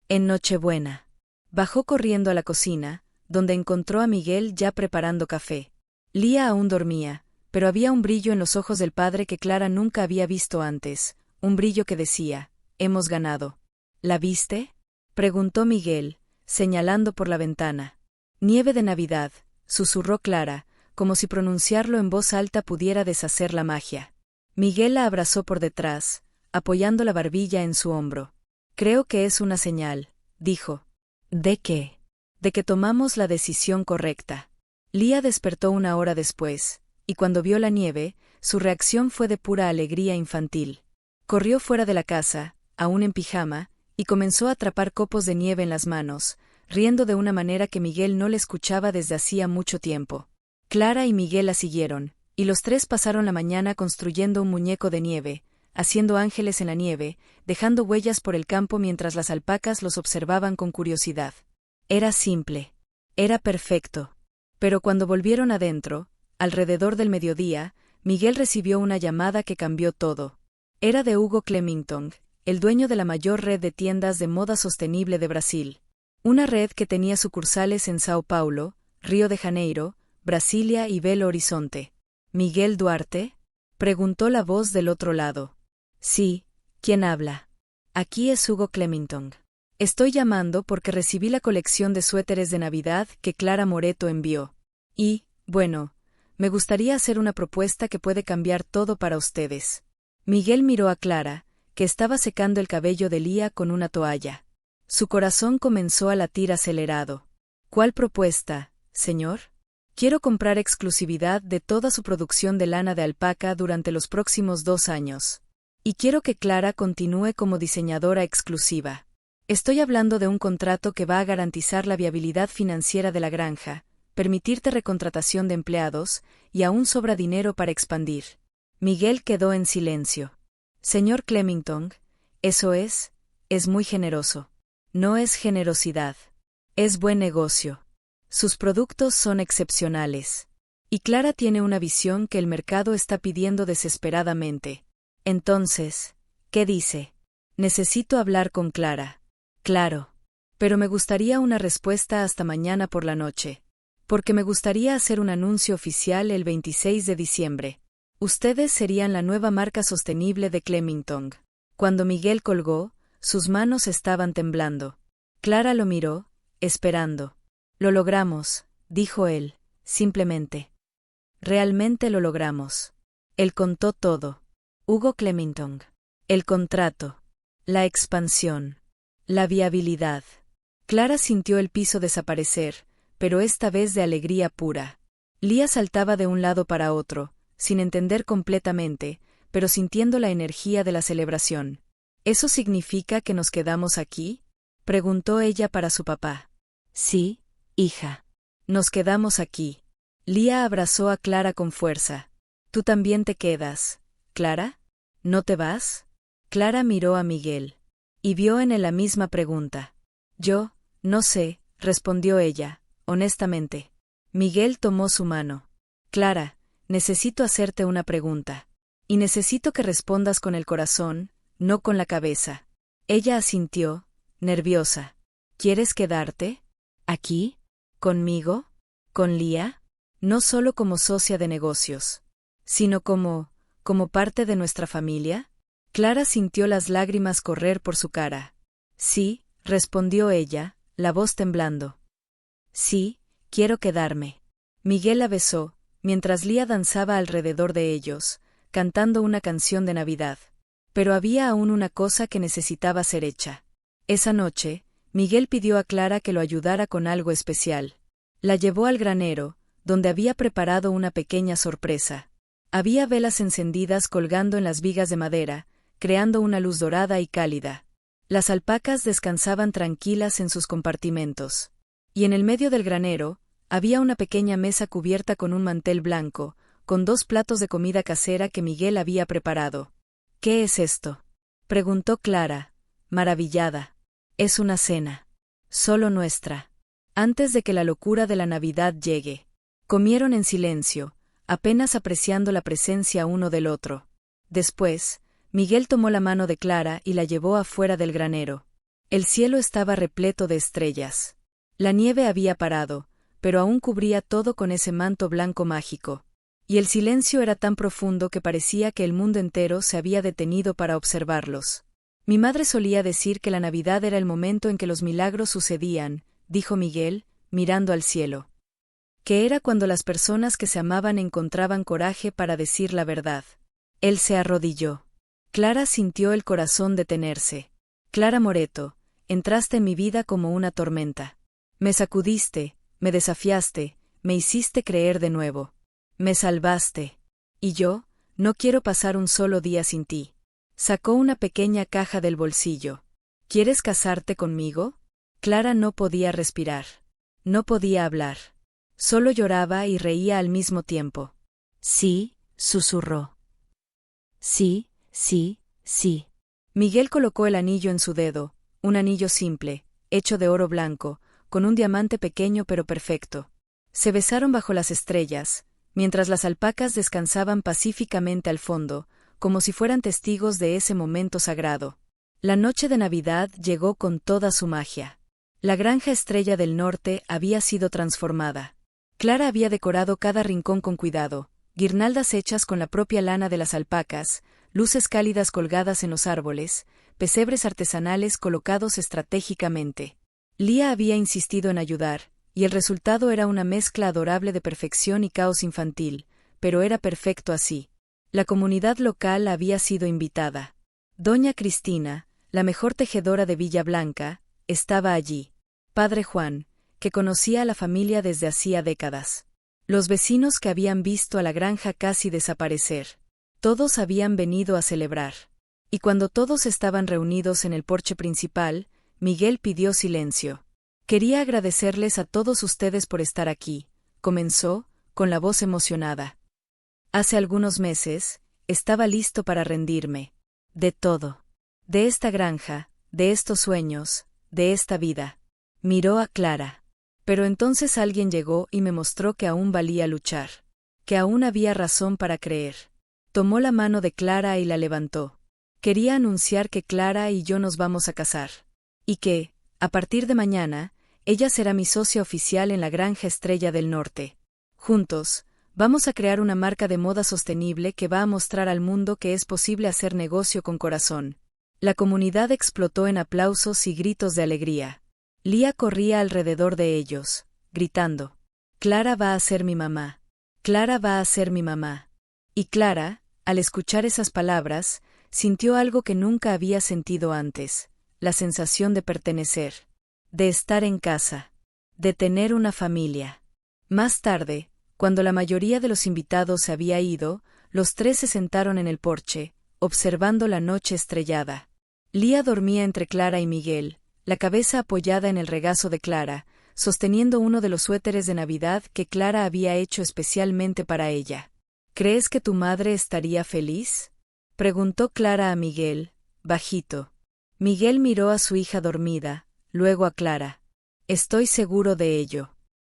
En Nochebuena. Bajó corriendo a la cocina, donde encontró a Miguel ya preparando café. Lía aún dormía, pero había un brillo en los ojos del padre que Clara nunca había visto antes, un brillo que decía: hemos ganado. ¿La viste?, preguntó Miguel, señalando por la ventana. Nieve de Navidad, susurró Clara, como si pronunciarlo en voz alta pudiera deshacer la magia. Miguel la abrazó por detrás, apoyando la barbilla en su hombro. Creo que es una señal, dijo. ¿De qué? De que tomamos la decisión correcta. Lía despertó una hora después, y cuando vio la nieve, su reacción fue de pura alegría infantil. Corrió fuera de la casa, aún en pijama, y comenzó a atrapar copos de nieve en las manos, riendo de una manera que Miguel no le escuchaba desde hacía mucho tiempo. Clara y Miguel la siguieron, y los tres pasaron la mañana construyendo un muñeco de nieve, haciendo ángeles en la nieve, dejando huellas por el campo mientras las alpacas los observaban con curiosidad. Era simple. Era perfecto. Pero cuando volvieron adentro, alrededor del mediodía, Miguel recibió una llamada que cambió todo. Era de Hugo Clemington, el dueño de la mayor red de tiendas de moda sostenible de Brasil. Una red que tenía sucursales en Sao Paulo, Río de Janeiro, Brasilia y Belo Horizonte. ¿Miguel Duarte? Preguntó la voz del otro lado. Sí, ¿quién habla? Aquí es Hugo Clemington. Estoy llamando porque recibí la colección de suéteres de Navidad que Clara Moreto envió. Y, bueno, me gustaría hacer una propuesta que puede cambiar todo para ustedes. Miguel miró a Clara, que estaba secando el cabello de Lía con una toalla. Su corazón comenzó a latir acelerado. ¿Cuál propuesta, señor? Quiero comprar exclusividad de toda su producción de lana de alpaca durante los próximos 2 años. Y quiero que Clara continúe como diseñadora exclusiva. Estoy hablando de un contrato que va a garantizar la viabilidad financiera de la granja, permitirte recontratación de empleados, y aún sobra dinero para expandir. Miguel quedó en silencio. Señor Clemington, eso es muy generoso. No es generosidad. Es buen negocio. Sus productos son excepcionales. Y Clara tiene una visión que el mercado está pidiendo desesperadamente. Entonces, ¿qué dice? Necesito hablar con Clara. Claro. Pero me gustaría una respuesta hasta mañana por la noche. Porque me gustaría hacer un anuncio oficial el 26 de diciembre. Ustedes serían la nueva marca sostenible de Clemington. Cuando Miguel colgó, sus manos estaban temblando. Clara lo miró, esperando. Lo logramos, dijo él, simplemente. Realmente lo logramos. Él contó todo. Hugo Clemington. El contrato. La expansión. La viabilidad. Clara sintió el piso desaparecer, pero esta vez de alegría pura. Lía saltaba de un lado para otro, sin entender completamente, pero sintiendo la energía de la celebración. ¿Eso significa que nos quedamos aquí? Preguntó ella para su papá. Sí, hija. Nos quedamos aquí. Lía abrazó a Clara con fuerza. ¿Tú también te quedas, Clara? ¿No te vas? Clara miró a Miguel. Y vio en él la misma pregunta. Yo, no sé, respondió ella, honestamente. Miguel tomó su mano. Clara, necesito hacerte una pregunta. Y necesito que respondas con el corazón, no con la cabeza. Ella asintió, nerviosa. ¿Quieres quedarte? ¿Aquí? ¿Conmigo? ¿Con Lía? No solo como socia de negocios, sino como parte de nuestra familia. Clara sintió las lágrimas correr por su cara. Sí, respondió ella, la voz temblando. Sí, quiero quedarme. Miguel la besó, mientras Lía danzaba alrededor de ellos, cantando una canción de Navidad. Pero había aún una cosa que necesitaba ser hecha. Esa noche, Miguel pidió a Clara que lo ayudara con algo especial. La llevó al granero, donde había preparado una pequeña sorpresa. Había velas encendidas colgando en las vigas de madera, creando una luz dorada y cálida. Las alpacas descansaban tranquilas en sus compartimentos. Y en el medio del granero, había una pequeña mesa cubierta con un mantel blanco, con 2 platos de comida casera que Miguel había preparado. ¿Qué es esto? Preguntó Clara, maravillada. Es una cena. Solo nuestra. Antes de que la locura de la Navidad llegue. Comieron en silencio, apenas apreciando la presencia uno del otro. Después, Miguel tomó la mano de Clara y la llevó afuera del granero. El cielo estaba repleto de estrellas. La nieve había parado, pero aún cubría todo con ese manto blanco mágico. Y el silencio era tan profundo que parecía que el mundo entero se había detenido para observarlos. Mi madre solía decir que la Navidad era el momento en que los milagros sucedían, dijo Miguel, mirando al cielo. Que era cuando las personas que se amaban encontraban coraje para decir la verdad. Él se arrodilló. Clara sintió el corazón detenerse. Clara Moreto, entraste en mi vida como una tormenta. Me sacudiste, me desafiaste, me hiciste creer de nuevo. Me salvaste. Y yo, no quiero pasar un solo día sin ti. Sacó una pequeña caja del bolsillo. ¿Quieres casarte conmigo? Clara no podía respirar. No podía hablar. Solo lloraba y reía al mismo tiempo. Sí, susurró. Sí, sí, sí. Miguel colocó el anillo en su dedo, un anillo simple, hecho de oro blanco, con un diamante pequeño pero perfecto. Se besaron bajo las estrellas, mientras las alpacas descansaban pacíficamente al fondo, como si fueran testigos de ese momento sagrado. La noche de Navidad llegó con toda su magia. La granja Estrella del Norte había sido transformada. Clara había decorado cada rincón con cuidado, guirnaldas hechas con la propia lana de las alpacas, luces cálidas colgadas en los árboles, pesebres artesanales colocados estratégicamente. Lía había insistido en ayudar, y el resultado era una mezcla adorable de perfección y caos infantil, pero era perfecto así. La comunidad local había sido invitada. Doña Cristina, la mejor tejedora de Villa Blanca, estaba allí. Padre Juan, que conocía a la familia desde hacía décadas. Los vecinos que habían visto a la granja casi desaparecer. Todos habían venido a celebrar. Y cuando todos estaban reunidos en el porche principal, Miguel pidió silencio. Quería agradecerles a todos ustedes por estar aquí, comenzó, con la voz emocionada. Hace algunos meses, estaba listo para rendirme. De todo. De esta granja, de estos sueños, de esta vida. Miró a Clara. Pero entonces alguien llegó y me mostró que aún valía luchar. Que aún había razón para creer. Tomó la mano de Clara y la levantó. Quería anunciar que Clara y yo nos vamos a casar. Y que, a partir de mañana, ella será mi socia oficial en la Granja Estrella del Norte. Juntos, vamos a crear una marca de moda sostenible que va a mostrar al mundo que es posible hacer negocio con corazón. La comunidad explotó en aplausos y gritos de alegría. Lía corría alrededor de ellos, gritando: «Clara va a ser mi mamá. Clara va a ser mi mamá». Y Clara, al escuchar esas palabras, sintió algo que nunca había sentido antes, la sensación de pertenecer, de estar en casa, de tener una familia. Más tarde, cuando la mayoría de los invitados se había ido, los tres se sentaron en el porche, observando la noche estrellada. Lía dormía entre Clara y Miguel, la cabeza apoyada en el regazo de Clara, sosteniendo uno de los suéteres de Navidad que Clara había hecho especialmente para ella. «¿Crees que tu madre estaría feliz?», preguntó Clara a Miguel, bajito. Miguel miró a su hija dormida, luego a Clara. «Estoy seguro de ello.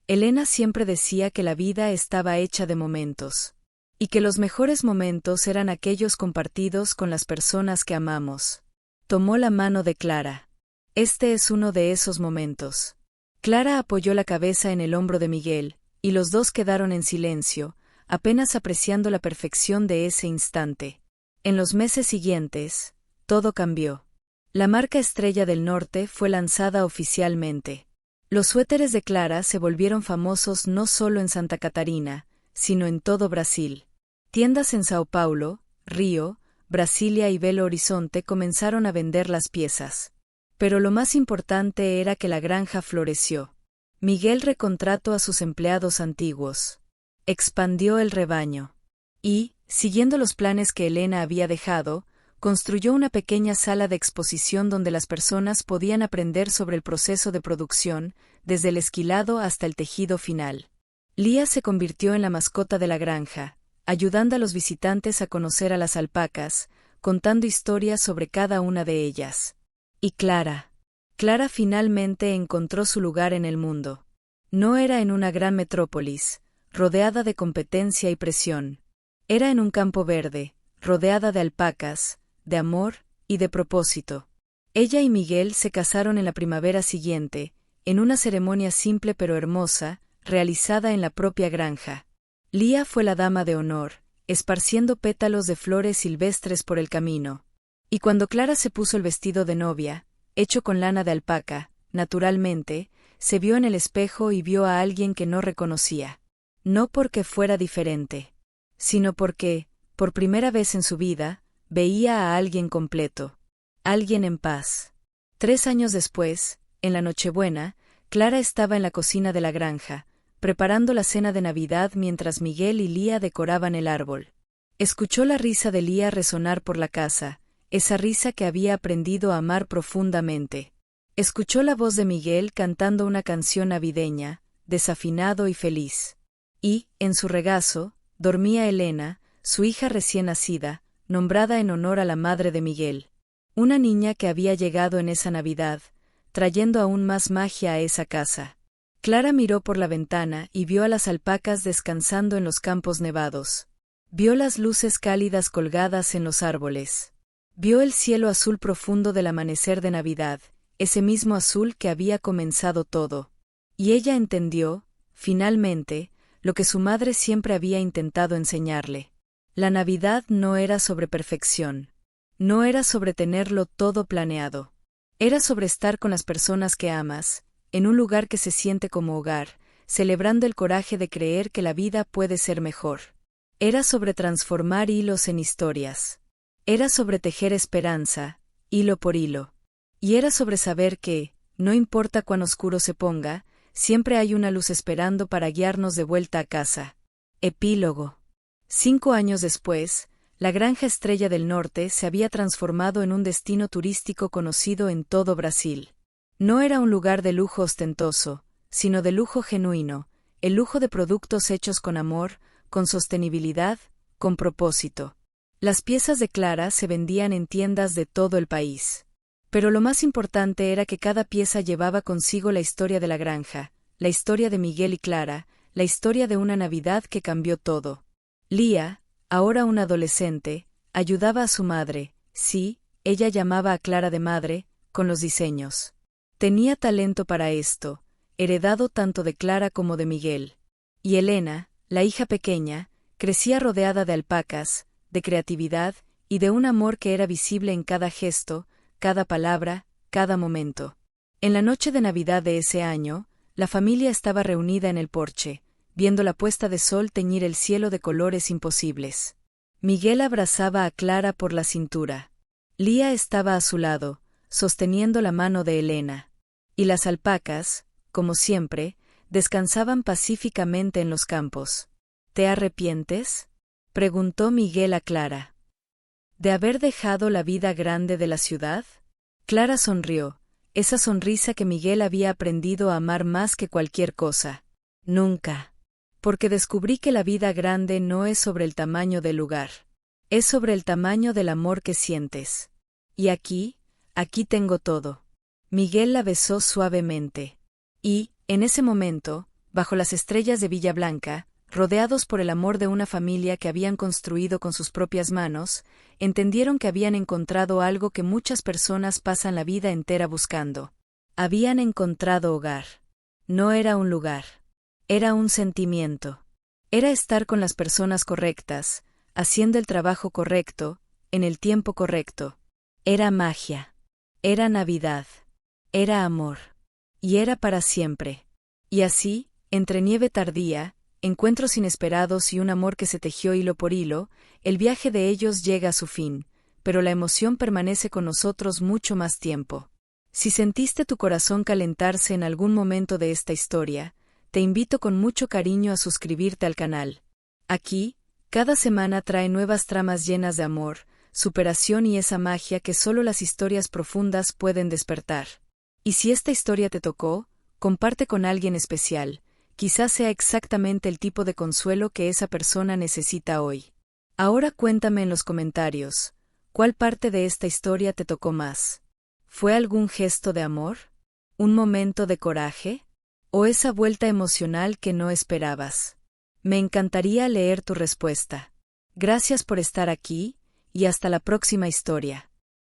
Elena siempre decía que la vida estaba hecha de momentos. Y que los mejores momentos eran aquellos compartidos con las personas que amamos». Tomó la mano de Clara. «Este es uno de esos momentos». Clara apoyó la cabeza en el hombro de Miguel, y los dos quedaron en silencio, apenas apreciando la perfección de ese instante. En los meses siguientes, todo cambió. La marca Estrella del Norte fue lanzada oficialmente. Los suéteres de Clara se volvieron famosos no solo en Santa Catarina, sino en todo Brasil. Tiendas en Sao Paulo, Río, Brasilia y Belo Horizonte comenzaron a vender las piezas. Pero lo más importante era que la granja floreció. Miguel recontrató a sus empleados antiguos. Expandió el rebaño. Y, siguiendo los planes que Elena había dejado, construyó una pequeña sala de exposición donde las personas podían aprender sobre el proceso de producción, desde el esquilado hasta el tejido final. Lía se convirtió en la mascota de la granja, ayudando a los visitantes a conocer a las alpacas, contando historias sobre cada una de ellas. Y Clara finalmente encontró su lugar en el mundo. No era en una gran metrópolis, rodeada de competencia y presión. Era en un campo verde, rodeada de alpacas, de amor y de propósito. Ella y Miguel se casaron en la primavera siguiente, en una ceremonia simple pero hermosa, realizada en la propia granja. Lía fue la dama de honor, esparciendo pétalos de flores silvestres por el camino. Y cuando Clara se puso el vestido de novia, hecho con lana de alpaca, naturalmente, se vio en el espejo y vio a alguien que no reconocía. No porque fuera diferente, sino porque, por primera vez en su vida, veía a alguien completo. Alguien en paz. 3 años después, en la Nochebuena, Clara estaba en la cocina de la granja, preparando la cena de Navidad mientras Miguel y Lía decoraban el árbol. Escuchó la risa de Lía resonar por la casa, esa risa que había aprendido a amar profundamente. Escuchó la voz de Miguel cantando una canción navideña, desafinado y feliz. Y, en su regazo, dormía Elena, su hija recién nacida, nombrada en honor a la madre de Miguel. Una niña que había llegado en esa Navidad, trayendo aún más magia a esa casa. Clara miró por la ventana y vio a las alpacas descansando en los campos nevados. Vio las luces cálidas colgadas en los árboles. Vio el cielo azul profundo del amanecer de Navidad, ese mismo azul que había comenzado todo. Y ella entendió, finalmente, lo que su madre siempre había intentado enseñarle. La Navidad no era sobre perfección. No era sobre tenerlo todo planeado. Era sobre estar con las personas que amas, en un lugar que se siente como hogar, celebrando el coraje de creer que la vida puede ser mejor. Era sobre transformar hilos en historias. Era sobre tejer esperanza, hilo por hilo. Y era sobre saber que, no importa cuán oscuro se ponga, siempre hay una luz esperando para guiarnos de vuelta a casa. Epílogo. 5 años después, la Granja Estrella del Norte se había transformado en un destino turístico conocido en todo Brasil. No era un lugar de lujo ostentoso, sino de lujo genuino, el lujo de productos hechos con amor, con sostenibilidad, con propósito. Las piezas de Clara se vendían en tiendas de todo el país. Pero lo más importante era que cada pieza llevaba consigo la historia de la granja, la historia de Miguel y Clara, la historia de una Navidad que cambió todo. Lía, ahora una adolescente, ayudaba a su madre, sí, ella llamaba a Clara de madre, con los diseños. Tenía talento para esto, heredado tanto de Clara como de Miguel. Y Elena, la hija pequeña, crecía rodeada de alpacas, de creatividad y de un amor que era visible en cada gesto, cada palabra, cada momento. En la noche de Navidad de ese año, la familia estaba reunida en el porche, viendo la puesta de sol teñir el cielo de colores imposibles. Miguel abrazaba a Clara por la cintura. Lía estaba a su lado, sosteniendo la mano de Elena. Y las alpacas, como siempre, descansaban pacíficamente en los campos. ¿Te arrepientes?, preguntó Miguel a Clara. ¿De haber dejado la vida grande de la ciudad? Clara sonrió, esa sonrisa que Miguel había aprendido a amar más que cualquier cosa. Nunca. Porque descubrí que la vida grande no es sobre el tamaño del lugar. Es sobre el tamaño del amor que sientes. Y aquí tengo todo. Miguel la besó suavemente. Y, en ese momento, bajo las estrellas de Villa Blanca, rodeados por el amor de una familia que habían construido con sus propias manos, entendieron que habían encontrado algo que muchas personas pasan la vida entera buscando. Habían encontrado hogar. No era un lugar. Era un sentimiento. Era estar con las personas correctas, haciendo el trabajo correcto, en el tiempo correcto. Era magia. Era Navidad. Era amor. Y era para siempre. Y así, entre nieve tardía, encuentros inesperados y un amor que se tejió hilo por hilo, el viaje de ellos llega a su fin, pero la emoción permanece con nosotros mucho más tiempo. Si sentiste tu corazón calentarse en algún momento de esta historia, te invito con mucho cariño a suscribirte al canal. Aquí, cada semana trae nuevas tramas llenas de amor, superación y esa magia que solo las historias profundas pueden despertar. Y si esta historia te tocó, comparte con alguien especial. Quizás sea exactamente el tipo de consuelo que esa persona necesita hoy. Ahora cuéntame en los comentarios, ¿cuál parte de esta historia te tocó más? ¿Fue algún gesto de amor? ¿Un momento de coraje? ¿O esa vuelta emocional que no esperabas? Me encantaría leer tu respuesta. Gracias por estar aquí, y hasta la próxima historia.